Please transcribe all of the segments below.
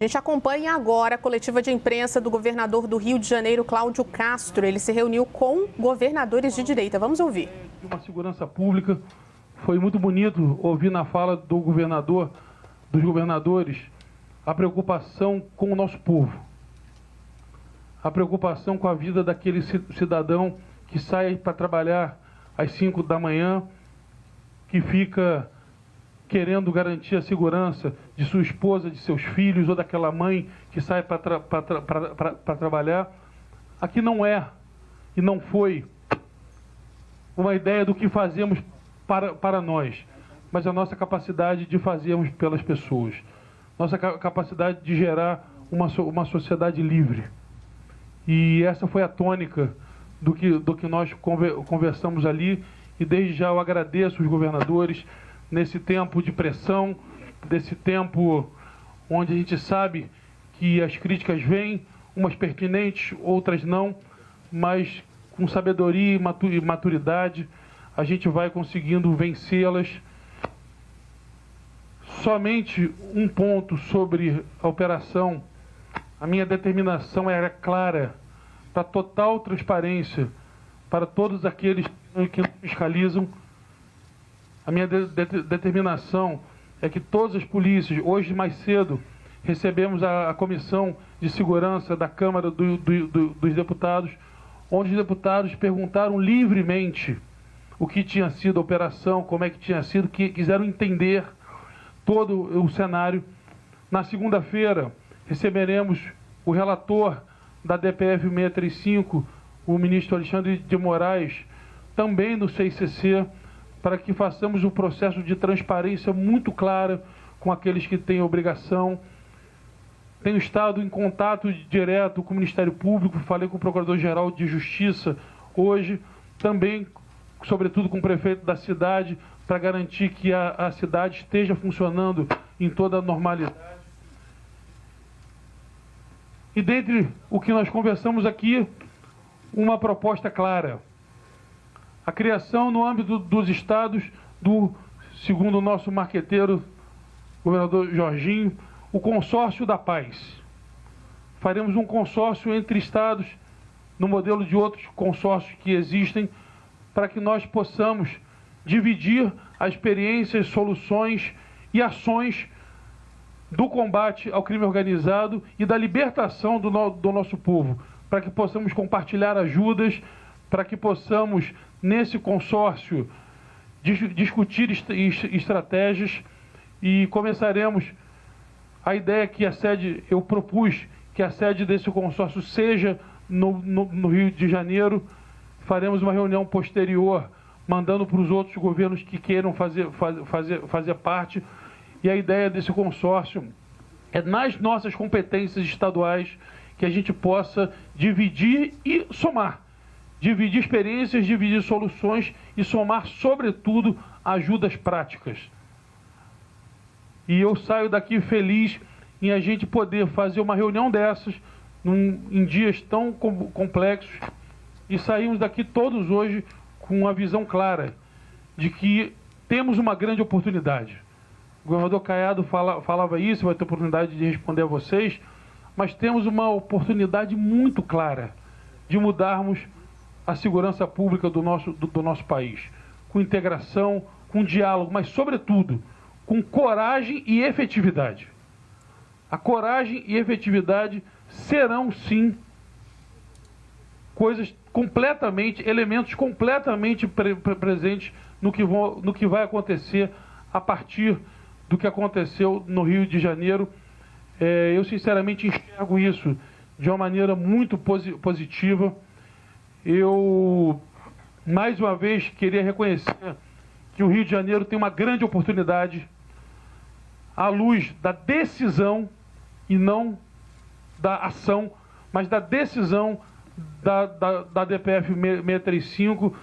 A gente acompanha agora a coletiva de imprensa do governador do Rio de Janeiro, Cláudio Castro. Ele se reuniu com governadores de direita. Vamos ouvir. Uma segurança pública. Foi muito bonito ouvir na fala do governador, dos governadores, a preocupação com o nosso povo. A preocupação com a vida daquele cidadão que sai para trabalhar às 5 da manhã, que fica querendo garantir a segurança de sua esposa, de seus filhos, ou daquela mãe que sai para trabalhar. Aqui não é e não foi uma ideia do que fazemos para nós, mas a nossa capacidade de fazermos pelas pessoas, nossa capacidade de gerar uma sociedade livre. E essa foi a tônica do que nós conversamos ali, e desde já eu agradeço os governadores nesse tempo de pressão, desse tempo onde a gente sabe que as críticas vêm, umas pertinentes, outras não, mas com sabedoria e maturidade a gente vai conseguindo vencê-las. Somente um ponto sobre a operação: a minha determinação era clara, para total transparência para todos aqueles que nos fiscalizam. A minha determinação é que todas as polícias, hoje mais cedo, recebemos a Comissão de Segurança da Câmara dos Deputados, onde os deputados perguntaram livremente o que tinha sido a operação, como é que tinha sido, que quiseram entender todo o cenário. Na segunda-feira, receberemos o relator da DPF 635, o ministro Alexandre de Moraes, também no CICC, para que façamos um processo de transparência muito clara com aqueles que têm obrigação. Tenho estado em contato direto com o Ministério Público, falei com o Procurador-Geral de Justiça hoje, também, sobretudo, com o prefeito da cidade, para garantir que a cidade esteja funcionando em toda a normalidade. E dentre o que nós conversamos aqui, uma proposta clara: a criação no âmbito dos estados segundo o nosso marqueteiro, governador Jorginho, o consórcio da paz. Faremos um consórcio entre estados, no modelo de outros consórcios que existem, para que nós possamos dividir as experiências, soluções e ações do combate ao crime organizado e da libertação do nosso povo, para que possamos compartilhar ajudas, para que possamos, nesse consórcio, discutir estratégias, e começaremos. A ideia que eu propus que a sede desse consórcio seja no Rio de Janeiro. Faremos uma reunião posterior, mandando para os outros governos que queiram fazer parte. E a ideia desse consórcio é, nas nossas competências estaduais, que a gente possa dividir e somar. Dividir experiências, dividir soluções e somar, sobretudo, ajudas práticas. E eu saio daqui feliz em a gente poder fazer uma reunião dessas, em dias tão complexos, e saímos daqui todos hoje com uma visão clara de que temos uma grande oportunidade. O governador Caiado falava isso, vai ter oportunidade de responder a vocês, mas temos uma oportunidade muito clara de mudarmos a segurança pública do nosso país, com integração, com diálogo, mas, sobretudo, com coragem e efetividade. A coragem e efetividade serão, sim, elementos completamente presentes no que vai acontecer a partir do que aconteceu no Rio de Janeiro. Eu, sinceramente, enxergo isso de uma maneira muito positiva. Eu, mais uma vez, queria reconhecer que o Rio de Janeiro tem uma grande oportunidade, à luz da decisão, e não da ação, mas da decisão da DPF 635,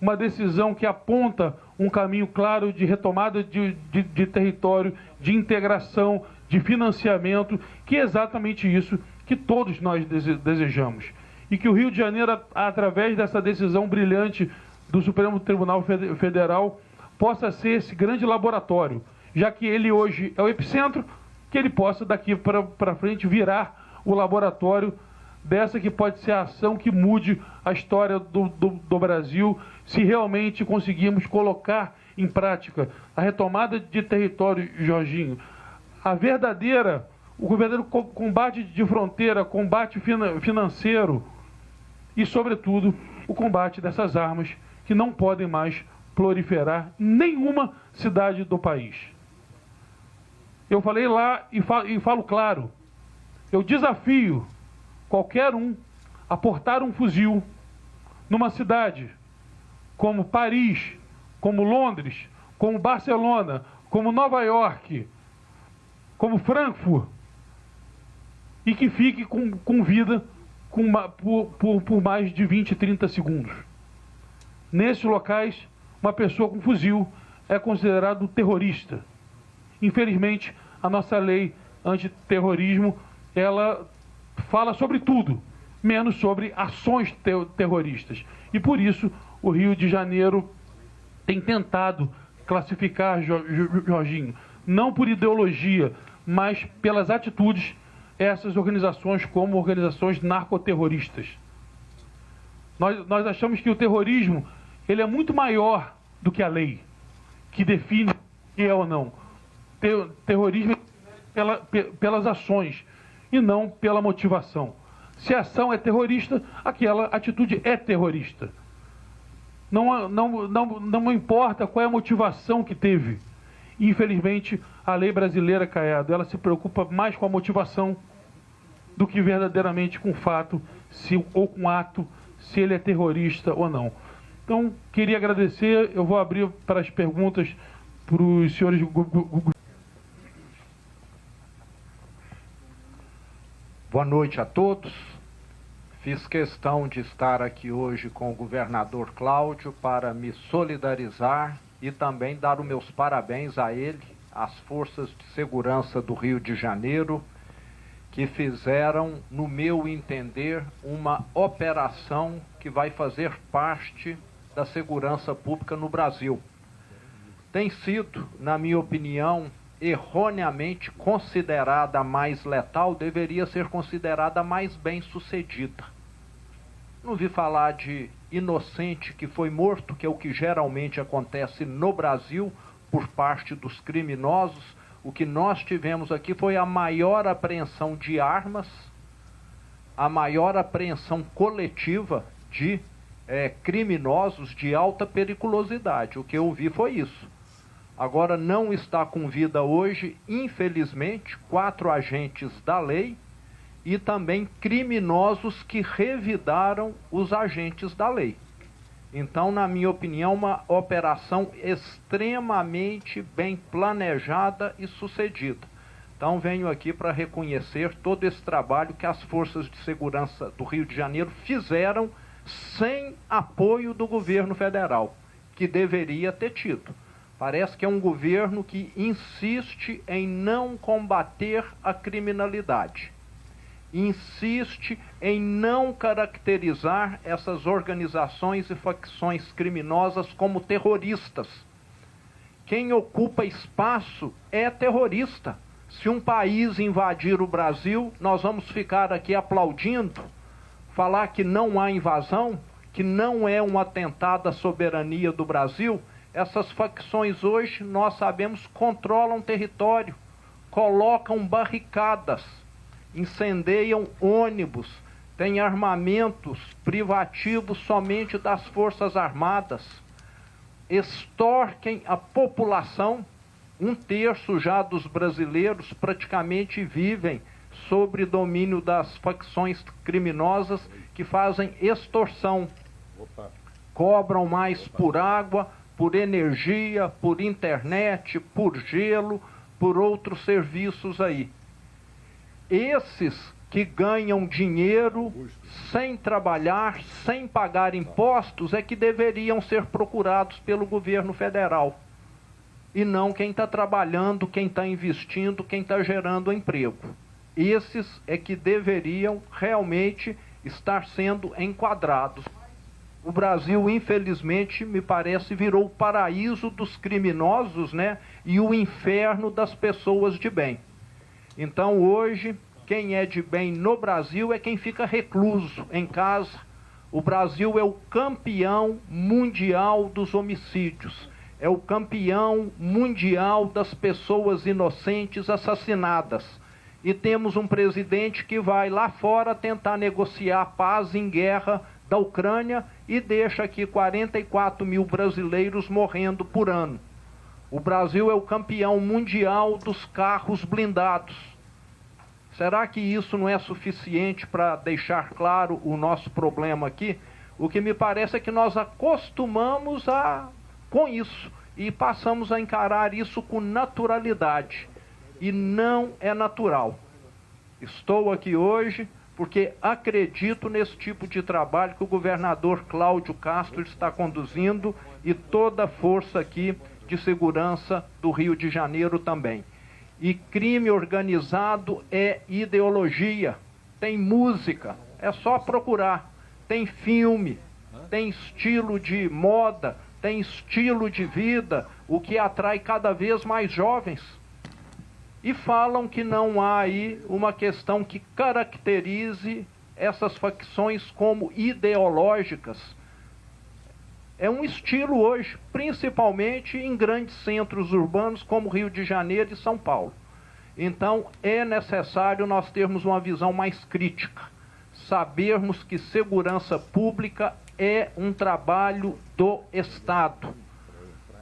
uma decisão que aponta um caminho claro de retomada de território, de integração, de financiamento, que é exatamente isso que todos nós desejamos. E que o Rio de Janeiro, através dessa decisão brilhante do Supremo Tribunal Federal, possa ser esse grande laboratório, já que ele hoje é o epicentro, que ele possa daqui para frente virar o laboratório dessa que pode ser a ação que mude a história do Brasil, se realmente conseguirmos colocar em prática a retomada de território, Jorginho, o verdadeiro combate de fronteira, combate financeiro e, sobretudo, o combate dessas armas que não podem mais proliferar em nenhuma cidade do país. Eu falei lá e falo claro, eu desafio qualquer um a portar um fuzil numa cidade como Paris, como Londres, como Barcelona, como Nova York, como Frankfurt, e que fique com vida por mais de 20, 30 segundos. Nesses locais, uma pessoa com fuzil é considerado terrorista. Infelizmente, a nossa lei antiterrorismo, ela fala sobre tudo, menos sobre ações terroristas. E por isso, o Rio de Janeiro tem tentado classificar, Jorginho, não por ideologia, mas pelas atitudes, essas organizações como organizações narcoterroristas. Nós achamos que o terrorismo ele é muito maior do que a lei, que define o que é ou não. Terrorismo é pelas ações e não pela motivação. Se a ação é terrorista, aquela atitude é terrorista. Não importa qual é a motivação que teve. Infelizmente, a lei brasileira, Caiado, ela se preocupa mais com a motivação do que verdadeiramente com o fato, ou com o ato, se ele é terrorista ou não. Então, queria agradecer, eu vou abrir para as perguntas para os senhores. Boa noite a todos. Fiz questão de estar aqui hoje com o governador Cláudio para me solidarizar e também dar os meus parabéns a ele, às forças de segurança do Rio de Janeiro, que fizeram, no meu entender, uma operação que vai fazer parte da segurança pública no Brasil. Tem sido, na minha opinião, erroneamente considerada a mais letal, deveria ser considerada a mais bem-sucedida. Não vi falar de inocente que foi morto, que é o que geralmente acontece no Brasil por parte dos criminosos. O que nós tivemos aqui foi a maior apreensão de armas, a maior apreensão coletiva de criminosos de alta periculosidade. O que eu vi foi isso. Agora não está com vida hoje, infelizmente, 4 agentes da lei e também criminosos que revidaram os agentes da lei. Então, na minha opinião, uma operação extremamente bem planejada e sucedida. Então, venho aqui para reconhecer todo esse trabalho que as forças de segurança do Rio de Janeiro fizeram sem apoio do governo federal, que deveria ter tido. Parece que é um governo que insiste em não combater a criminalidade. Insiste em não caracterizar essas organizações e facções criminosas como terroristas. Quem ocupa espaço é terrorista. Se um país invadir o Brasil, nós vamos ficar aqui aplaudindo, falar que não há invasão, que não é um atentado à soberania do Brasil. Essas facções hoje, nós sabemos, controlam território, colocam barricadas, incendeiam ônibus, têm armamentos privativos somente das Forças Armadas, extorquem a população. 1/3 já dos brasileiros praticamente vivem sob domínio das facções criminosas que fazem extorsão. Cobram mais por água, por energia, por internet, por gelo, por outros serviços aí. Esses que ganham dinheiro sem trabalhar, sem pagar impostos, é que deveriam ser procurados pelo governo federal. E não quem está trabalhando, quem está investindo, quem está gerando emprego. Esses é que deveriam realmente estar sendo enquadrados. O Brasil, infelizmente, me parece, virou o paraíso dos criminosos, né? E o inferno das pessoas de bem. Então hoje, quem é de bem no Brasil é quem fica recluso em casa. O Brasil é o campeão mundial dos homicídios, é o campeão mundial das pessoas inocentes assassinadas. E temos um presidente que vai lá fora tentar negociar paz em guerra da Ucrânia e deixa aqui 44 mil brasileiros morrendo por ano. O Brasil é o campeão mundial dos carros blindados. Será que isso não é suficiente para deixar claro o nosso problema aqui? O que me parece é que nós acostumamos com isso e passamos a encarar isso com naturalidade. E não é natural. Estou aqui hoje porque acredito nesse tipo de trabalho que o governador Cláudio Castro está conduzindo e toda a força aqui de segurança do Rio de Janeiro também. E crime organizado é ideologia, tem música, é só procurar, tem filme, tem estilo de moda, tem estilo de vida, o que atrai cada vez mais jovens. E falam que não há aí uma questão que caracterize essas facções como ideológicas. É um estilo hoje, principalmente em grandes centros urbanos como Rio de Janeiro e São Paulo. Então é necessário nós termos uma visão mais crítica, sabermos que segurança pública é um trabalho do Estado.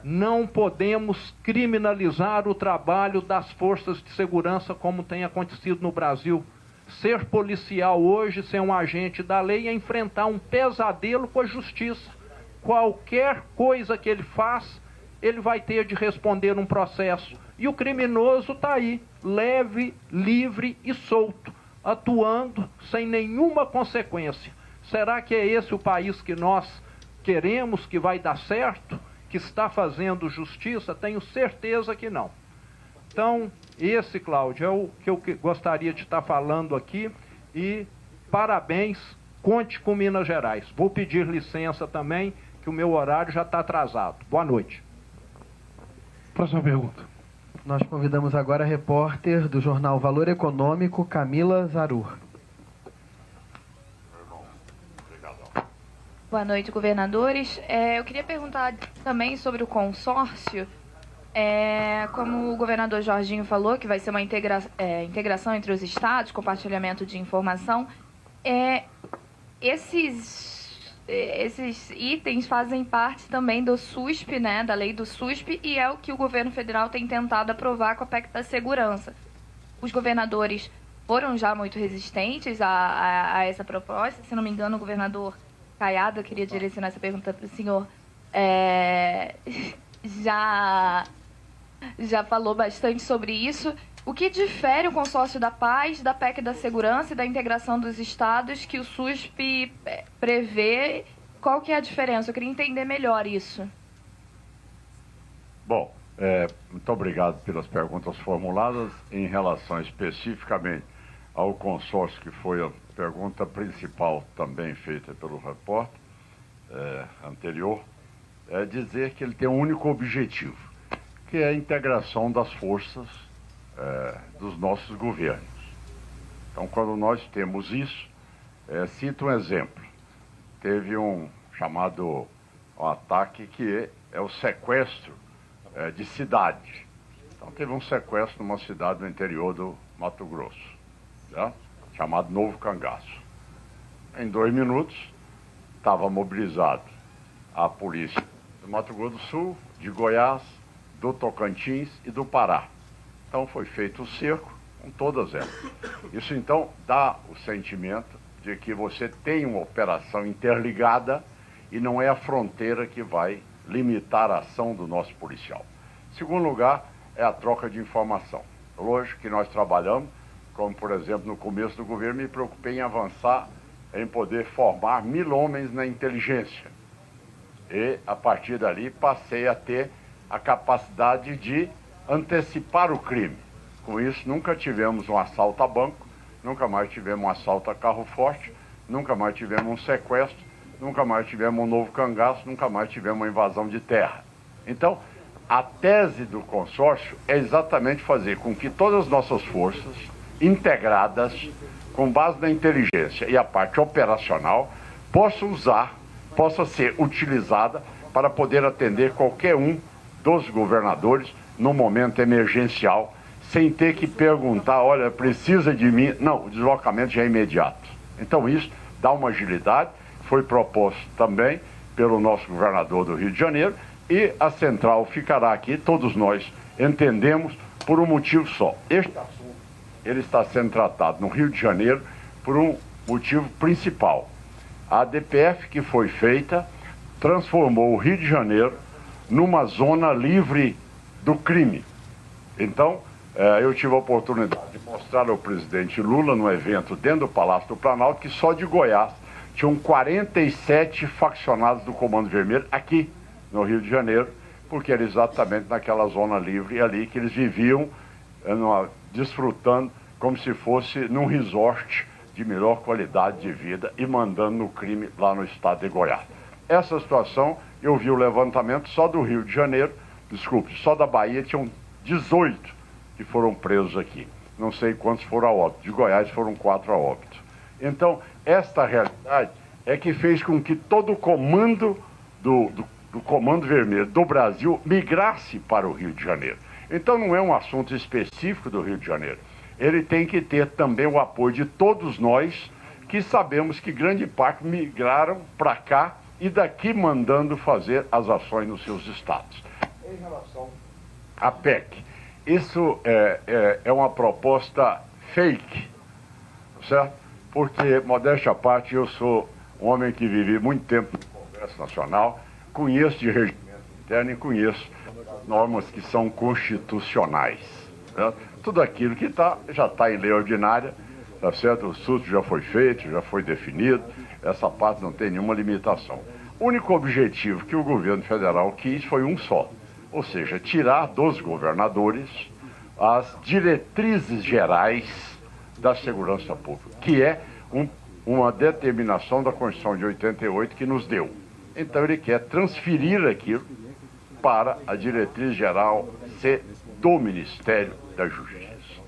Não podemos criminalizar o trabalho das forças de segurança como tem acontecido no Brasil. Ser policial hoje, ser um agente da lei, é enfrentar um pesadelo com a justiça. Qualquer coisa que ele faz, ele vai ter de responder um processo. E o criminoso está aí, leve, livre e solto, atuando sem nenhuma consequência. Será que é esse o país que nós queremos, que vai dar certo? Que está fazendo justiça? Tenho certeza que não. Então, esse, Cláudio, é o que eu gostaria de estar falando aqui. E parabéns, conte com Minas Gerais. Vou pedir licença também, que o meu horário já está atrasado. Boa noite. Próxima pergunta. Nós convidamos agora a repórter do jornal Valor Econômico, Camila Zarur. Boa noite, governadores. Eu queria perguntar também sobre o consórcio. Como o governador Jorginho falou, que vai ser uma integração entre os estados, compartilhamento de informação. Esses itens fazem parte também do SUSP, né, da lei do SUSP, e é o que o governo federal tem tentado aprovar com a PEC da segurança. Os governadores foram já muito resistentes a essa proposta. Se não me engano, o governador Caiado, eu queria direcionar essa pergunta para o senhor, já falou bastante sobre isso. O que difere o consórcio da paz, da PEC da segurança e da integração dos estados que o SUSP prevê? Qual que é a diferença? Eu queria entender melhor isso. Bom, muito obrigado pelas perguntas formuladas. Em relação especificamente ao consórcio, que foi a pergunta principal também feita pelo repórter anterior, é dizer que ele tem um único objetivo, que é a integração das forças dos nossos governos. Então, quando nós temos isso, cito um exemplo. Teve um chamado ataque que é o sequestro de cidade. Então, teve um sequestro numa cidade no interior do Mato Grosso, tá? Chamado Novo Cangaço. Em 2 minutos, estava mobilizado a polícia do Mato Grosso do Sul, de Goiás, do Tocantins e do Pará. Então foi feito o cerco com todas elas. Isso então dá o sentimento de que você tem uma operação interligada e não é a fronteira que vai limitar a ação do nosso policial. Segundo lugar, é a troca de informação. Lógico que nós trabalhamos, como por exemplo no começo do governo, me preocupei em avançar, em poder formar 1000 homens na inteligência. E a partir dali passei a ter a capacidade de antecipar o crime. Com isso nunca tivemos um assalto a banco, nunca mais tivemos um assalto a carro forte, nunca mais tivemos um sequestro, nunca mais tivemos um novo cangaço, nunca mais tivemos uma invasão de terra. Então, A tese do consórcio é exatamente fazer com que todas as nossas forças integradas, com base na inteligência e a parte operacional, possa ser utilizada para poder atender qualquer um dos governadores no momento emergencial, sem ter que perguntar, olha, precisa de mim. Não, o deslocamento já é imediato. Então isso dá uma agilidade, foi proposto também pelo nosso governador do Rio de Janeiro, e a central ficará aqui, todos nós entendemos, por um motivo só. Este assunto, ele está sendo tratado no Rio de Janeiro por um motivo principal. A ADPF que foi feita transformou o Rio de Janeiro numa zona livre do crime. Então, eu tive a oportunidade de mostrar ao presidente Lula, no evento dentro do Palácio do Planalto, que só de Goiás tinham 47 faccionados do Comando Vermelho aqui no Rio de Janeiro, porque era exatamente naquela zona livre ali que eles viviam desfrutando como se fosse num resort de melhor qualidade de vida e mandando no crime lá no estado de Goiás. Essa situação, eu vi o levantamento só do Rio de Janeiro, só da Bahia tinham 18 que foram presos aqui. Não sei quantos foram a óbito. De Goiás foram 4 a óbito. Então, esta realidade é que fez com que todo o comando do Comando Vermelho do Brasil migrasse para o Rio de Janeiro. Então não é um assunto específico do Rio de Janeiro. Ele tem que ter também o apoio de todos nós, que sabemos que grande parte migraram para cá e daqui mandando fazer as ações nos seus estados. Em relação à PEC, isso é uma proposta fake, certo? Porque, modéstia à parte, eu sou um homem que vivi muito tempo no Congresso Nacional, conheço de regimento interno e conheço normas que são constitucionais. Certo? Tudo aquilo que já está em lei ordinária, tá certo? O SUS já foi feito, já foi definido, essa parte não tem nenhuma limitação. O único objetivo que o governo federal quis foi um só, ou seja, tirar dos governadores as diretrizes gerais da segurança pública, que é uma determinação da Constituição de 88 que nos deu. Então ele quer transferir aquilo para a diretriz geral ser do Ministério da Justiça.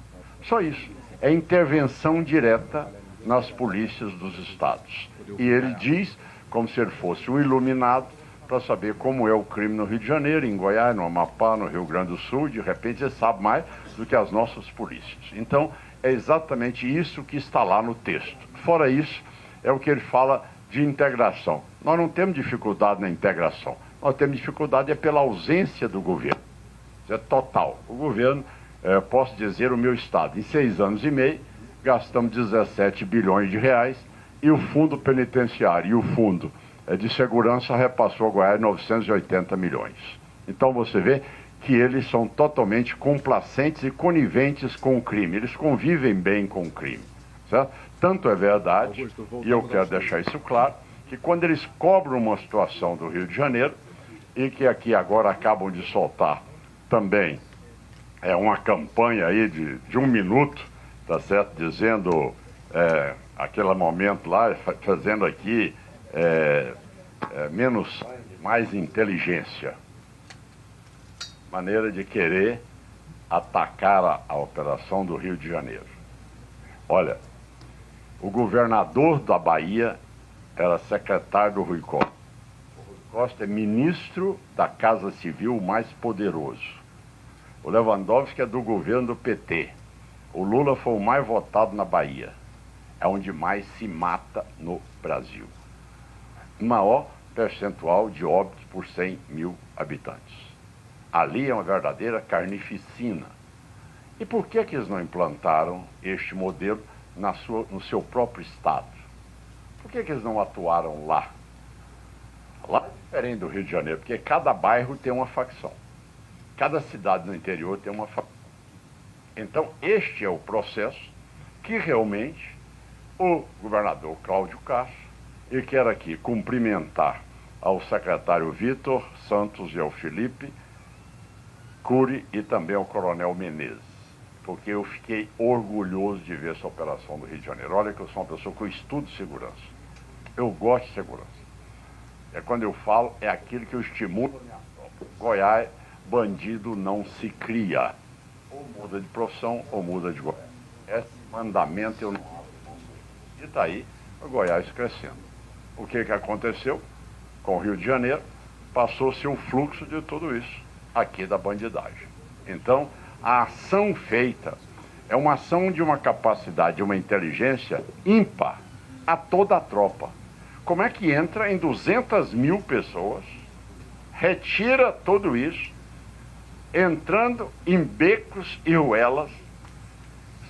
Só isso. É intervenção direta nas polícias dos estados. E ele diz, como se ele fosse um iluminado, para saber como é o crime no Rio de Janeiro, em Goiás, no Amapá, no Rio Grande do Sul. De repente ele sabe mais do que as nossas polícias. Então é exatamente isso que está lá no texto. Fora isso, é o que ele fala de integração. Nós não temos dificuldade na integração. Nós temos dificuldade pela ausência do governo. Isso é total. O governo, posso dizer, o meu estado, em 6 anos e meio, gastamos 17 bilhões de reais e o fundo penitenciário e o fundo de segurança repassou a Goiás 980 milhões. Então você vê que eles são totalmente complacentes e coniventes com o crime. Eles convivem bem com o crime. Certo? Tanto é verdade, e eu quero deixar isso claro, que quando eles cobram uma situação do Rio de Janeiro, e que aqui agora acabam de soltar também uma campanha aí de 1 minuto, tá certo? Dizendo aquele momento lá, fazendo aqui menos sangue, mais inteligência. Maneira de querer atacar a operação do Rio de Janeiro. Olha, o governador da Bahia era secretário do Rui Costa. O Rui Costa é ministro da Casa Civil mais poderoso. O Lewandowski é do governo do PT. O Lula foi o mais votado na Bahia. É onde mais se mata no Brasil. O maior percentual de óbitos por 100 mil habitantes. Ali é uma verdadeira carnificina. E por que eles não implantaram este modelo no seu próprio estado? Por que eles não atuaram lá? Lá é diferente do Rio de Janeiro, porque cada bairro tem uma facção. Cada cidade no interior tem uma facção. Então, este é o processo que realmente o governador Cláudio Castro, e quero aqui cumprimentar ao secretário Vitor Santos e ao Felipe Cury e também ao coronel Menezes, porque eu fiquei orgulhoso de ver essa operação do Rio de Janeiro. Olha que eu sou uma pessoa que eu estudo segurança. Eu gosto de segurança. Quando eu falo, é aquilo que eu estimulo. Goiás, bandido não se cria. Ou muda de profissão ou muda de governo. Esse mandamento eu não abro. E está aí o Goiás crescendo. O que aconteceu com o Rio de Janeiro? Passou-se o fluxo de tudo isso aqui da bandidagem. Então, a ação feita é uma ação de uma capacidade, de uma inteligência ímpar a toda a tropa. Como é que entra em 200 mil pessoas, retira tudo isso, entrando em becos e ruelas,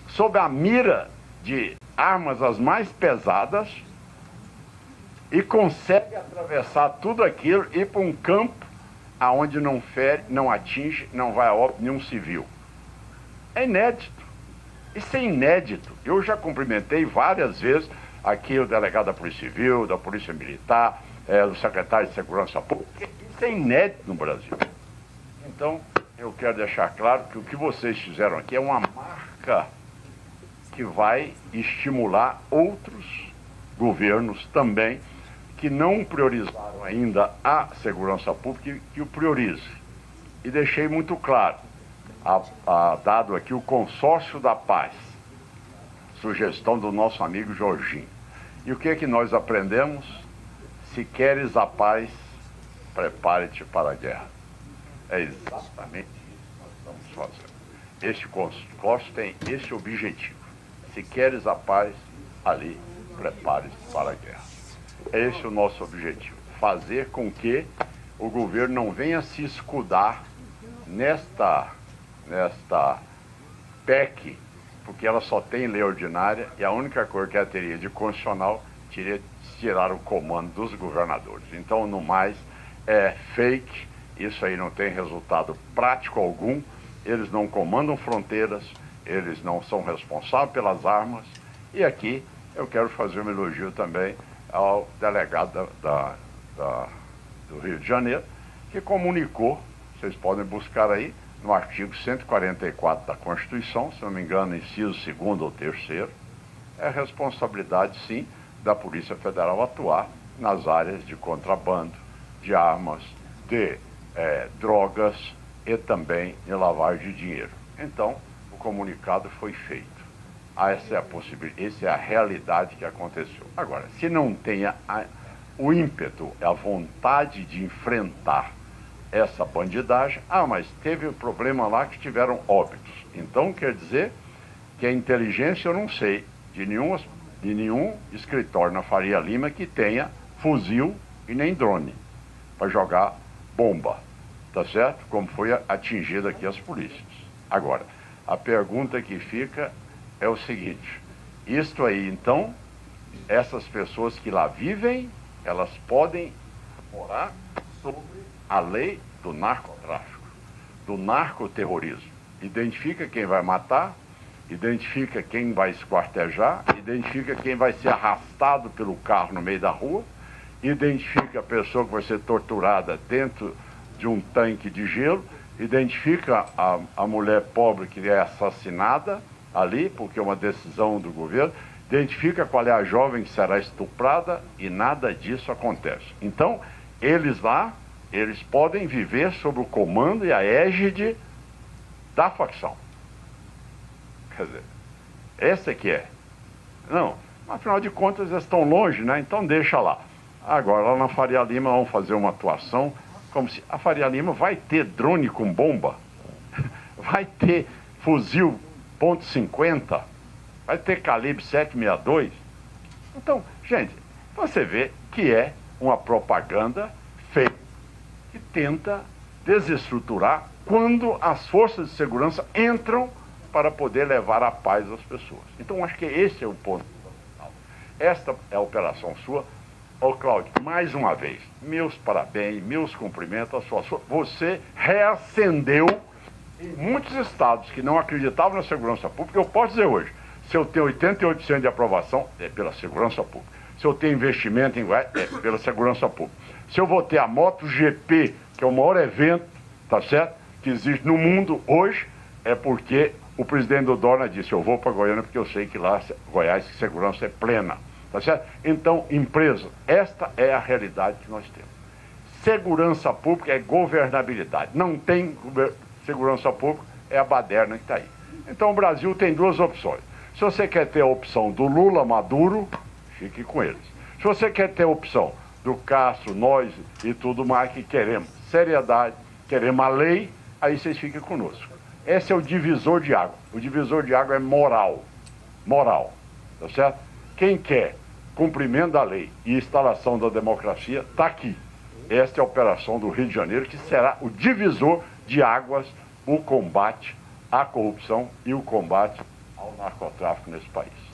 sob a mira de armas as mais pesadas, e consegue atravessar tudo aquilo e ir para um campo aonde não fere, não atinge, não vai a óbito nenhum civil. É inédito. Isso é inédito. Eu já cumprimentei várias vezes aqui o delegado da Polícia Civil, da Polícia Militar, o secretário de Segurança Pública. Isso é inédito no Brasil. Então, eu quero deixar claro que o que vocês fizeram aqui é uma marca que vai estimular outros governos também que não priorizaram ainda a segurança pública, que o priorize. E deixei muito claro, dado aqui o Consórcio da Paz, sugestão do nosso amigo Jorginho. E o que é que nós aprendemos? Se queres a paz, prepare-te para a guerra. É exatamente isso que nós estamos fazendo. Este consórcio tem esse objetivo. Se queres a paz, ali, prepare-te para a guerra. Esse é o nosso objetivo. Fazer com que o governo não venha se escudar nesta PEC, porque ela só tem lei ordinária e a única coisa que ela teria de constitucional seria tirar o comando dos governadores. Então, no mais, é fake, isso aí não tem resultado prático algum, eles não comandam fronteiras, eles não são responsáveis pelas armas. E aqui eu quero fazer um elogio também ao delegado do Rio de Janeiro, que comunicou, vocês podem buscar aí, no artigo 144 da Constituição, se não me engano, inciso 2º ou 3º, é responsabilidade, sim, da Polícia Federal atuar nas áreas de contrabando, de armas, de drogas e também de lavagem de dinheiro. Então, o comunicado foi feito. Essa é a possibilidade, essa é a realidade que aconteceu. Agora, se não tenha o ímpeto, a vontade de enfrentar essa bandidagem, mas teve um problema lá que tiveram óbitos. Então, quer dizer que a inteligência, eu não sei de nenhum escritório na Faria Lima que tenha fuzil e nem drone para jogar bomba, tá certo? Como foi atingida aqui as polícias. Agora, a pergunta que fica é o seguinte: isto aí, então, essas pessoas que lá vivem, elas podem morar sobre a lei do narcotráfico, do narcoterrorismo. Identifica quem vai matar, identifica quem vai esquartejar, identifica quem vai ser arrastado pelo carro no meio da rua, identifica a pessoa que vai ser torturada dentro de um tanque de gelo, identifica a mulher pobre que é assassinada ali, porque é uma decisão do governo, identifica qual é a jovem que será estuprada e nada disso acontece. Então, eles lá, eles podem viver sob o comando e a égide da facção. Quer dizer, essa que é. Não, afinal de contas eles estão longe, né? Então deixa lá. Agora, lá na Faria Lima, vamos fazer uma atuação como se a Faria Lima vai ter drone com bomba, vai ter fuzil .50, vai ter calibre 762. Então, gente, você vê que é uma propaganda feita que tenta desestruturar quando as forças de segurança entram para poder levar a paz às pessoas. Então, acho que esse é o ponto. Esta é a operação sua. Ô, Cláudio, mais uma vez, meus parabéns, meus cumprimentos, você reacendeu em muitos estados que não acreditavam na segurança pública. Eu posso dizer hoje, se eu tenho 88% de aprovação, é pela segurança pública. Se eu tenho investimento em Goiás, é pela segurança pública. Se eu vou ter a MotoGP, que é o maior evento, tá certo, que existe no mundo hoje, é porque o presidente do Dorna disse: eu vou para Goiânia porque eu sei que lá Goiás segurança é plena, tá certo? Então, empresa, esta é a realidade que nós temos. Segurança pública é governabilidade. Não tem segurança pública, é a baderna que está aí. Então o Brasil tem duas opções. Se você quer ter a opção do Lula Maduro, fique com eles. Se você quer ter a opção do Castro, nós e tudo mais, que queremos seriedade, queremos a lei, aí vocês fiquem conosco. Esse é o divisor de água. O divisor de água é moral. Moral. Tá certo? Quem quer cumprimento da lei e instalação da democracia, está aqui. Esta é a operação do Rio de Janeiro, que será o divisor de águas, o combate à corrupção e o combate ao narcotráfico nesse país.